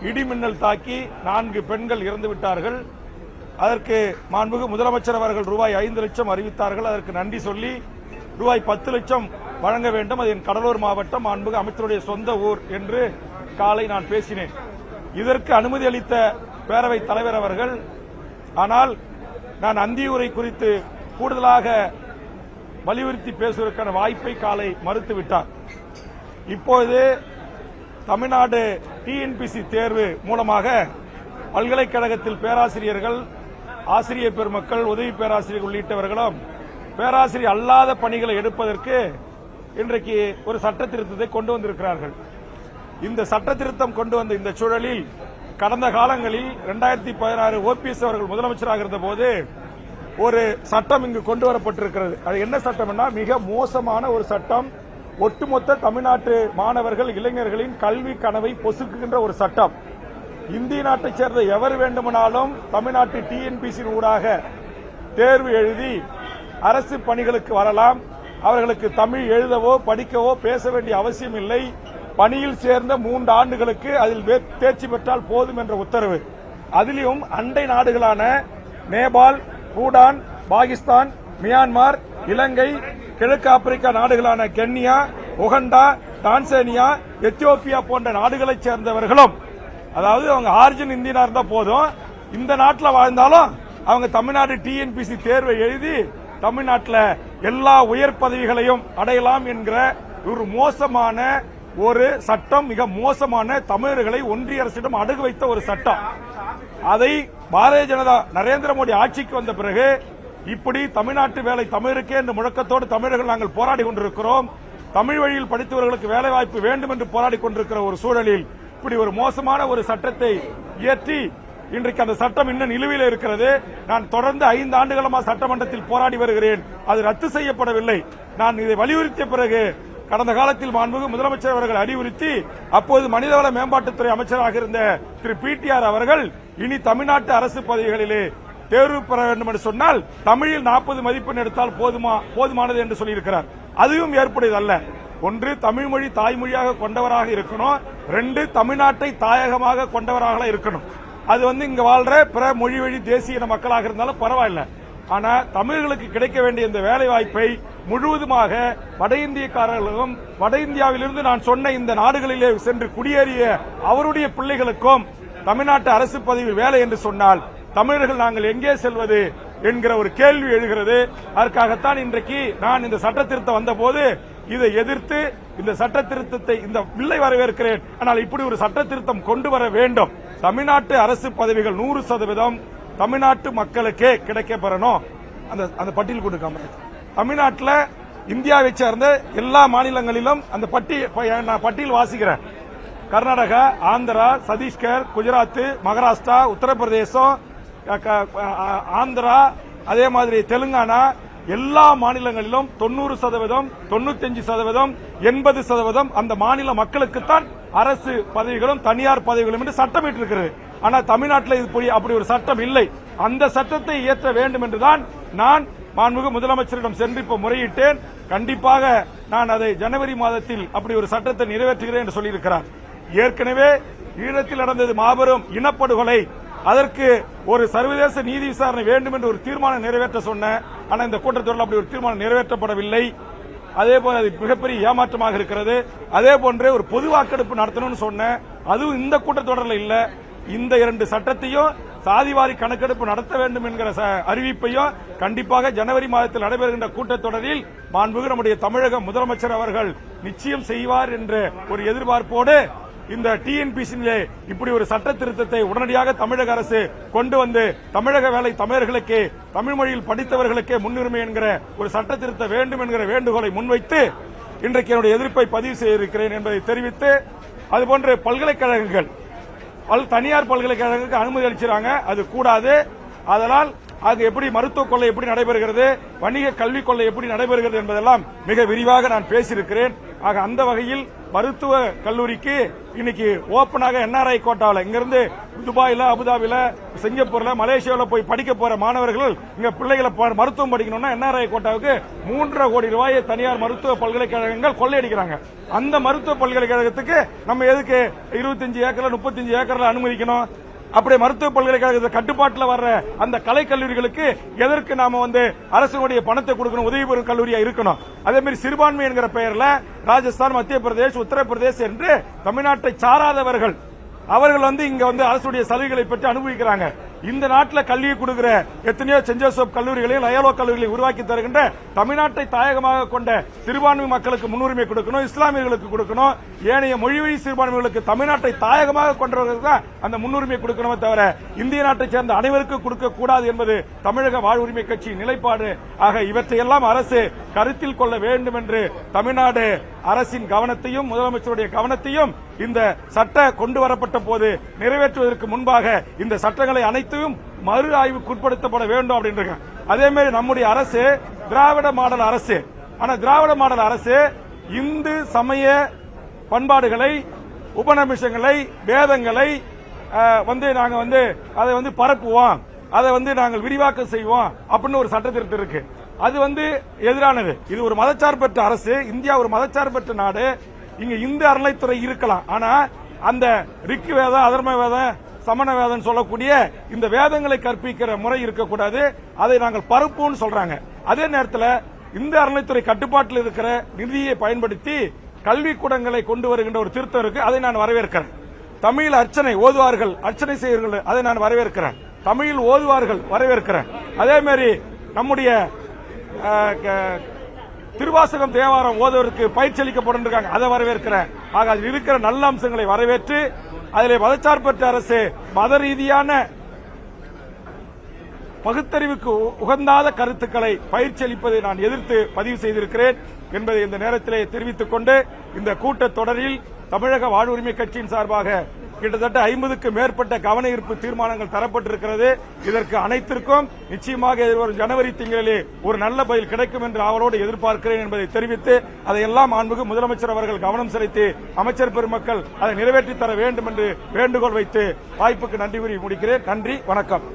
இடிமின்னல் தாக்கி 4 பெண்கள் இறந்து விட்டார்கள். அதற்கு மாண்புமிகு முதலமைச்சர் அவர்கள் ரூபாய் 5 லட்சம் அறிவித்தார்கள். அதற்கு நன்றி சொல்லி ரூபாய் 10 லட்சம் வழங்க வேண்டும். அது என் கடலூர் மாவட்டம் மாண்புமிகு அமைச்சருடைய சொந்த ஊர் என்று காலை நான் பேசினேன். இதற்கு அனுமதி அளித்த பேரவைத் தலைவர் அவர்கள், ஆனால் நான் அந்தியூரை குறித்து கூடுதலாக வலியுறுத்தி பேசுவதற்கான வாய்ப்பை காலை மறுத்துவிட்டார். இப்போது தமிழ்நாடு டிஎன்பிசி தேர்வு மூலமாக பல்கலைக்கழகத்தில் பேராசிரியர்கள், ஆசிரியர் பெருமக்கள், உதவி பேராசிரியர் உள்ளிட்டவர்களும் பேராசிரியர் அல்லாத பணிகளை எடுப்பதற்கு இன்றைக்கு ஒரு சட்ட திருத்தத்தை கொண்டு வந்திருக்கிறார்கள். இந்த சட்ட திருத்தம் கொண்டு வந்த இந்த சூழலில் கடந்த காலங்களில் 2016 ஓபிஎஸ் அவர்கள் முதலமைச்சராக இருந்தபோது ஒரு சட்டம் இங்கு கொண்டு வரப்பட்டிருக்கிறது. அது என்ன சட்டம்னா, மிக மோசமான ஒரு சட்டம். ஒட்டுமொத்த தமிழ்நாட்டு மாணவர்கள், இளைஞர்களின் கல்வி கனவை பொசுக்குகின்ற ஒரு சட்டம். இந்திய நாட்டைச் சேர்ந்த எவர் வேண்டுமானாலும் தமிழ்நாட்டு டிஎன்பிசி ஊடாக தேர்வு எழுதி அரசு பணிகளுக்கு வரலாம். அவர்களுக்கு தமிழ் எழுதவோ படிக்கவோ பேச வேண்டிய அவசியம் இல்லை. பணியில் சேர்ந்த 3 ஆண்டுகளுக்கு அதில் தேர்ச்சி பெற்றால் போதும் என்ற உத்தரவு. அதிலும் அண்டை நாடுகளான நேபாள், பூடான், பாகிஸ்தான், மியான்மர், இலங்கை, கிழக்கு ஆப்பிரிக்கா நாடுகளான கென்யா, உகண்டா, டான்சானியா, எத்தியோப்பியா போன்ற நாடுகளைச் சேர்ந்தவர்களும், அதாவது அவங்க ஆரிஜின் இந்தியனா இருந்தா போதும், இந்த நாட்டில் வாழ்ந்தாலும் அவங்க தமிழ்நாடு டிஎன்பிசி தேர்வை எழுதி தமிழ்நாட்டில் எல்லா உயர் பதவிகளையும் அடையலாம் என்கிற ஒரு மோசமான ஒரு சட்டம், மிக மோசமான, தமிழர்களை ஒன்றிய அரசிடம் அடகு வைத்த ஒரு சட்டம். அதை பாரதிய ஜனதா நரேந்திர மோடி ஆட்சிக்கு வந்த பிறகு இப்படி தமிழ்நாட்டு வேலை தமிழருக்கே என்ற முழக்கத்தோடு தமிழர்கள் நாங்கள் போராடி கொண்டிருக்கிறோம். தமிழ் வழியில் படித்தவர்களுக்கு வேலைவாய்ப்பு வேண்டும் என்று போராடி கொண்டிருக்கிற ஒரு சூழலில் இப்படி ஒரு மோசமான ஒரு சட்டத்தை இயற்றி இன்றைக்கு அந்த சட்டம் இன்னும் நிலுவையில் இருக்கிறது. நான் தொடர்ந்து 5 ஆண்டுகளமா சட்டமன்றத்தில் போராடி வருகிறேன். அது ரத்து செய்யப்படவில்லை. நான் இதை வலியுறுத்திய பிறகு கடந்த காலத்தில் மாண்புமிகு முதலமைச்சர் அவர்கள் அறிவுறுத்தி அப்போது மனிதவள மேம்பாட்டுத்துறை அமைச்சராக இருந்த திரு பிடிஆர் அவர்கள், இனி தமிழ்நாட்டு அரசு பதவிகளிலே தேர்வு பெற வேண்டும் என்று சொன்னால் தமிழில் 40 மதிப்பெண் எடுத்தால் போதுமானது என்று சொல்லியிருக்கிறார். அதுவும் ஏற்புடையதல்ல. 1, தமிழ் மொழி தாய்மொழியாக கொண்டவராக இருக்கணும். 2, தமிழ்நாட்டை தாயகமாக கொண்டவராக இருக்கணும். அது இங்க வாழ்ற பிற மொழி வழி தேசிய இன மக்களாக இருந்தாலும் பரவாயில்ல. ஆனா தமிழர்களுக்கு கிடைக்க வேண்டிய இந்த வேலை வாய்ப்பை முழுவதுமாக வட இந்தியக்காரர்களுக்கும், வட இந்தியாவிலிருந்து நான் சொன்ன இந்த நாடுகளிலே சென்று குடியேறிய அவருடைய பிள்ளைகளுக்கும் தமிழ்நாட்டு அரசு பதவி வேலை என்று சொன்னால் தமிழர்கள் நாங்கள் எங்கே செல்வது என்கிற ஒரு கேள்வி எழுகிறது. அதற்காகத்தான் இன்றைக்கு நான் இந்த சட்ட திருத்தம் வந்தபோது இதை எதிர்த்து இந்த சட்ட திருத்தத்தை, இந்த பில்லை வரவேற்கிறேன். ஆனால் இப்படி ஒரு சட்ட திருத்தம் கொண்டு வர வேண்டும். தமிழ்நாட்டு அரசு பதவிகள் 100% தமிழ்நாட்டு மக்களுக்கே கிடைக்க பெறணும். அந்த பட்டியல் கொடுக்காம தமிழ்நாட்டில் இந்தியாவை சேர்ந்த எல்லா மாநிலங்களிலும் அந்த பட்டியல் வாசிக்கிறேன். கர்நாடகா, ஆந்திரா, சத்தீஸ்கர், குஜராத், மகாராஷ்டிரா, உத்தரப்பிரதேசம், ஆந்திரா, அதே மாதிரி தெலுங்கானா, எல்லா மாநிலங்களிலும் 90%, 95%, 80% அந்த மாநில மக்களுக்குத்தான் அரசு பதவிகளும் தனியார் பதவிகளும் என்று சட்டமிட்டிருக்கிறது. ஆனால் தமிழ்நாட்டில் அப்படி ஒரு சட்டம் இல்லை. அந்த சட்டத்தை இயற்ற வேண்டும் என்றுதான் நான் மாண்புமிகு முதலமைச்சரிடம் சென்று இப்ப முறையிட்டேன். கண்டிப்பாக நான் அதை ஜனவரி மாதத்தில் அப்படி ஒரு சட்டத்தை நிறைவேற்றுகிறேன் என்று சொல்லியிருக்கிறார். ஏற்கனவே ஈழத்தில் நடந்தது மாபெரும் இனப்படுகொலை. அதற்கு ஒரு சர்வதேச நீதி விசாரணை வேண்டும் என்று ஒரு தீர்மானம் நிறைவேற்ற சொன்ன. ஆனால் இந்த கூட்டத்தொடரில் அப்படி ஒரு தீர்மானம் நிறைவேற்றப்படவில்லை. அதேபோல அது மிகப்பெரிய ஏமாற்றமாக இருக்கிறது. அதே போன்று ஒரு பொது வாக்கெடுப்பு நடத்தணும்னு சொன்ன, அதுவும் இந்த கூட்டத்தொடரில் இல்ல. இந்த 2 சட்டத்தையும் சாதிவாரி கணக்கெடுப்பு நடத்த வேண்டும் என்கிற அறிவிப்பையும் கண்டிப்பாக ஜனவரி மாதத்தில் நடைபெறுகின்ற கூட்டத்தொடரில் மாண்புமிகு நம்முடைய தமிழக முதலமைச்சர் அவர்கள் நிச்சயம் செய்வார் என்ற ஒரு எதிர்பார்ப்போடு இந்த டிஎன்பிசியிலே இப்படி ஒரு சட்ட திருத்தத்தை உடனடியாக தமிழக அரசு கொண்டு வந்து தமிழக வேலை தமிழர்களுக்கு, தமிழ் மொழியில் படித்தவர்களுக்கே முன்னுரிமை என்கிற ஒரு சட்ட திருத்த வேண்டும் என்கிற வேண்டுகோளை முன்வைத்து இன்றைக்கு என்னுடைய எதிர்ப்பை பதிவு செய்திருக்கிறேன் என்பதை தெரிவித்து, அதுபோன்று பல்கலைக்கழகங்கள், தனியார் பல்கலைக்கழகங்களுக்கு அனுமதி அளிச்சிருக்காங்க. அது கூடாது. அதனால் அது எப்படி மருத்துவ கொள்ளை எப்படி நடைபெறுகிறது, வணிக கல்விக் கொள்ளை எப்படி நடைபெறுகிறது என்பதெல்லாம் மிக விரிவாக நான் பேசியிருக்கிறேன். ஆக அந்த வகையில் மருத்துவ கல்லூரிக்கு இன்னைக்கு ஓபனாக என்ஆர்ஐ கோட்டாவில் இங்கிருந்து துபாயில, அபுதாபில, சிங்கப்பூர்ல, மலேசியாவில் போய் படிக்க போற மாணவர்கள் இங்க பிள்ளைகளை மருத்துவம் படிக்கணும்னா என்ஆர்ஐ கோட்டாவுக்கு 3.5 கோடி ரூபாயை தனியார் மருத்துவ பல்கலைக்கழகங்கள் கொள்ளையடிக்கிறாங்க. அந்த மருத்துவ பல்கலைக்கழகத்துக்கு நம்ம எதுக்கு 25 ஏக்கர்ல 35 ஏக்கர்ல அனுமதிக்கணும்? அப்படி மருத்துவ பல்கலைக்கழக கட்டுப்பாட்டில் வர்ற அந்த கலை கல்லூரிகளுக்கு எதற்கு நாம அரசுடைய பணத்தை கொடுக்கணும்? உதவி பெறும் கல்லூரியா இருக்கணும். அதே மாதிரி சிறுபான்மை என்கிற பெயர்ல ராஜஸ்தான், மத்திய பிரதேஷ், உத்தரப்பிரதேஷ் என்று தமிழ்நாட்டை சாராதவர்கள் அவர்கள் இங்க அரசுடைய சலுகைகளை பெற்று அனுபவிக்கிறாங்க. இந்த நாட்டில் கல்வியை கொடுக்கிற எத்தனையோ சென்ட் ஜோசப் கல்லூரிகளையும் லயோலா கல்லூரிகளையும் உருவாக்கி தருகின்ற தமிழ்நாட்டை தாயகமாக கொண்ட சிறுபான்மை மக்களுக்கு முன்னுரிமை கொடுக்கணும், இஸ்லாமியர்களுக்கு கொடுக்கணும், ஏனைய மொழிவழி சிறுபான்மைகளுக்கு தமிழ்நாட்டை தாயகமாக கொண்டவர்களுக்கு தான் அந்த முன்னுரிமை கொடுக்கணுமே தவிர இந்திய நாட்டை சேர்ந்த அனைவருக்கும் கொடுக்க கூடாது என்பது தமிழக வாழ்வுரிமை கட்சி நிலைப்பாடு. ஆக இவற்றையெல்லாம் அரசு கருத்தில் கொள்ள வேண்டும் என்று தமிழ்நாடு அரசின் கவனத்தையும் முதலமைச்சருடைய கவனத்தையும் இந்த சட்ட கொண்டு வரப்பட்ட போது நிறைவேற்றுவதற்கு முன்பாக இந்த சட்டங்களை அனைத்தையும் மறு ஆய்வுக்கு உட்படுத்தப்பட வேண்டும் அப்படின்னு. அதே மாதிரி நம்முடைய அரசு திராவிட மாடல் அரசு. ஆனா திராவிட மாடல் அரசு இந்து சமய பண்பாடுகளை, உபநமிஷங்களை, வேதங்களை நாங்க அதை பரப்புவோம், அதை நாங்கள் விரிவாக்கம் செய்வோம் அப்படின்னு ஒரு சட்ட திருத்தம் இருக்கு. அது எதிரானது. இது ஒரு மதச்சார்பற்ற அரசு. இந்தியா ஒரு மதச்சார்பற்ற நாடு. இங்க இந்து அறநிலைத்துறை இருக்கலாம். ஆனா அந்த ரிக் வேதம், அதர்ம வேதம், சமண வேதம் சொல்லக்கூடிய இந்த வேதங்களை கற்பிக்கிற முறை இருக்கக்கூடாது. அதை நாங்கள் பரப்புன்னு சொல்றாங்க. அதே நேரத்தில் இந்த அறநிலைத்துறை கட்டுப்பாட்டில் இருக்கிற நிதியை பயன்படுத்தி கல்விக்கூடங்களை கொண்டு வருகின்ற ஒரு திருத்தம் இருக்கு. அதை நான் வரவேற்கிறேன். தமிழில் அர்ச்சனை ஓதுவார்கள், அர்ச்சனை செய்வார்கள், அதை நான் வரவேற்கிறேன். தமிழில் ஓதுவார்கள் வரவேற்கிறேன். அதே மாதிரி நம்முடைய திருவாசகம் தேவாரம் ஓதுவதற்கு பயிற்சி அளிக்கப்பட்டிருக்காங்க, அதை வரவேற்கிறேன். ஆக அதில் இருக்கிற நல்ல அம்சங்களை வரவேற்று அதிலே மதச்சார்பற்ற அரசு மத ரீதியான பகுத்தறிவுக்கு உகந்தாத கருத்துக்களை பயிற்சி அளிப்பதை நான் எதிர்த்து பதிவு செய்திருக்கிறேன் என்பதை இந்த நேரத்திலே தெரிவித்துக் கொண்டு இந்த கூட்டத்தொடரில் தமிழக வாழ்வுரிமை கட்சியின் சார்பாக கிட்டத்தட்ட 50க்கு மேற்பட்ட கவன ஈர்ப்பு தீர்மானங்கள் தரப்பட்டிருக்கிறது. இதற்கு அனைத்திற்கும் நிச்சயமாக வரும் ஜனவரி திங்களிலே ஒரு நல்ல பதில் கிடைக்கும் என்று அவரோடு எதிர்பார்க்கிறேன் என்பதை தெரிவித்து அதையெல்லாம் மாண்புமிகு முதலமைச்சர் அவர்கள் கவனம் செலுத்தி அமைச்சர் பெருமக்கள் அதை நிறைவேற்றி தர வேண்டும் என்று வேண்டுகோள் வைத்து வாய்ப்புக்கு நன்றி கூறி முடிக்கிறேன். நன்றி, வணக்கம்.